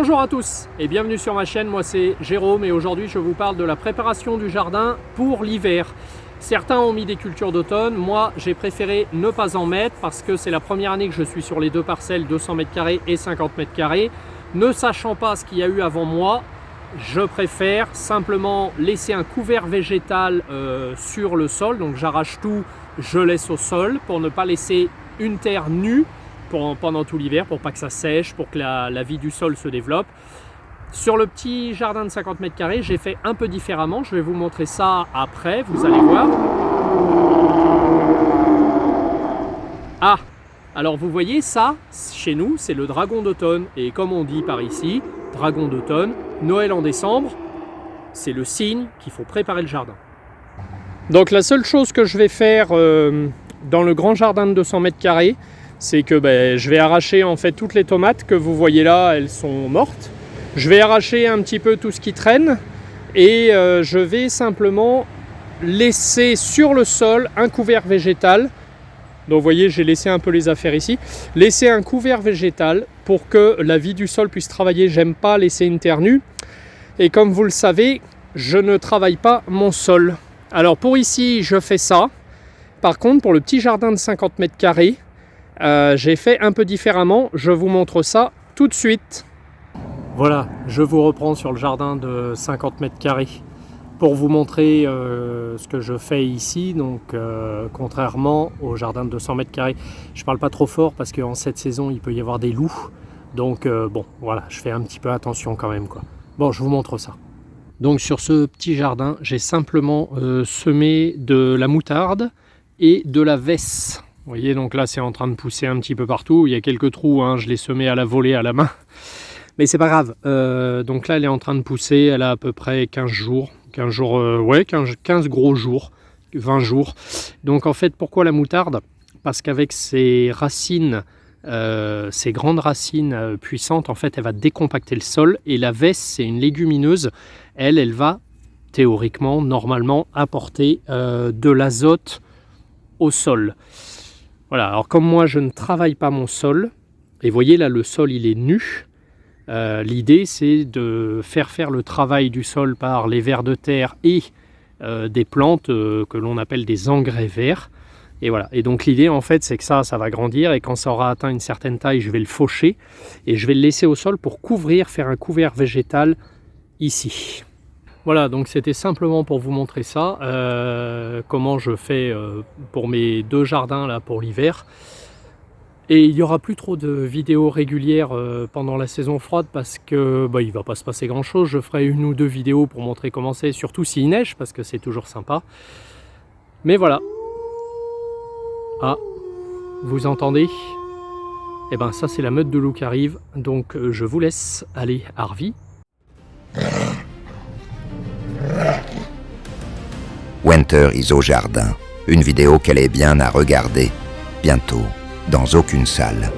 Bonjour à tous et bienvenue sur ma chaîne, moi c'est Jérôme et aujourd'hui je vous parle de la préparation du jardin pour l'hiver. Certains ont mis des cultures d'automne, moi j'ai préféré ne pas en mettre parce que c'est la première année que je suis sur les deux parcelles 200 m² et 50 m². Ne sachant pas ce qu'il y a eu avant moi, je préfère simplement laisser un couvert végétal sur le sol, donc j'arrache tout, je laisse au sol pour ne pas laisser une terre nue pendant tout l'hiver, pour pas que ça sèche, pour que la vie du sol se développe. Sur le petit jardin de 50 m², j'ai fait un peu différemment, je vais vous montrer ça après, vous allez voir. Ah, alors vous voyez ça, chez nous, c'est le dragon d'automne, et comme on dit par ici, dragon d'automne, Noël en décembre, c'est le signe qu'il faut préparer le jardin. Donc la seule chose que je vais faire dans le grand jardin de 200 m², c'est que je vais arracher en fait toutes les tomates que vous voyez là, elles sont mortes. Je vais arracher un petit peu tout ce qui traîne et je vais simplement laisser sur le sol un couvert végétal. Donc vous voyez, j'ai laissé un peu les affaires ici. Laisser un couvert végétal pour que la vie du sol puisse travailler. J'aime pas laisser une terre nue. Et comme vous le savez, je ne travaille pas mon sol. Alors pour ici, je fais ça. Par contre, pour le petit jardin de 50 m², j'ai fait un peu différemment, je vous montre ça tout de suite. Voilà, je vous reprends sur le jardin de 50 m² pour vous montrer ce que je fais ici. Donc contrairement au jardin de 200 m², je parle pas trop fort parce qu'en cette saison il peut y avoir des loups. Donc bon, voilà, je fais un petit peu attention quand même, quoi. Bon, je vous montre ça. Donc sur ce petit jardin, j'ai simplement semé de la moutarde et de la vesse. Vous voyez, donc là c'est en train de pousser un petit peu partout, il y a quelques trous, hein, je l'ai semé à la volée à la main, mais c'est pas grave. Donc là elle est en train de pousser, elle a à peu près 15 jours, 15 gros jours, 20 jours. Donc en fait, pourquoi la moutarde? Parce qu'avec ses racines, ses grandes racines puissantes, en fait elle va décompacter le sol, et la vesse c'est une légumineuse, elle va théoriquement, normalement apporter de l'azote au sol. Voilà, alors comme moi je ne travaille pas mon sol, et vous voyez là le sol il est nu, l'idée c'est de faire le travail du sol par les vers de terre et des plantes que l'on appelle des engrais verts. Et voilà, et donc l'idée en fait c'est que ça va grandir, et quand ça aura atteint une certaine taille, je vais le faucher et je vais le laisser au sol pour couvrir, faire un couvert végétal ici. Voilà, donc c'était simplement pour vous montrer ça, comment je fais pour mes deux jardins là pour l'hiver. Et il n'y aura plus trop de vidéos régulières pendant la saison froide parce que il va pas se passer grand chose. Je ferai une ou deux vidéos pour montrer comment c'est, surtout s'il neige parce que c'est toujours sympa. Mais voilà. Ah, vous entendez? Eh ben ça c'est la meute de loups qui arrive, donc je vous laisse aller à Harvey. Winter is au jardin, une vidéo qu'elle est bien à regarder, bientôt dans aucune salle.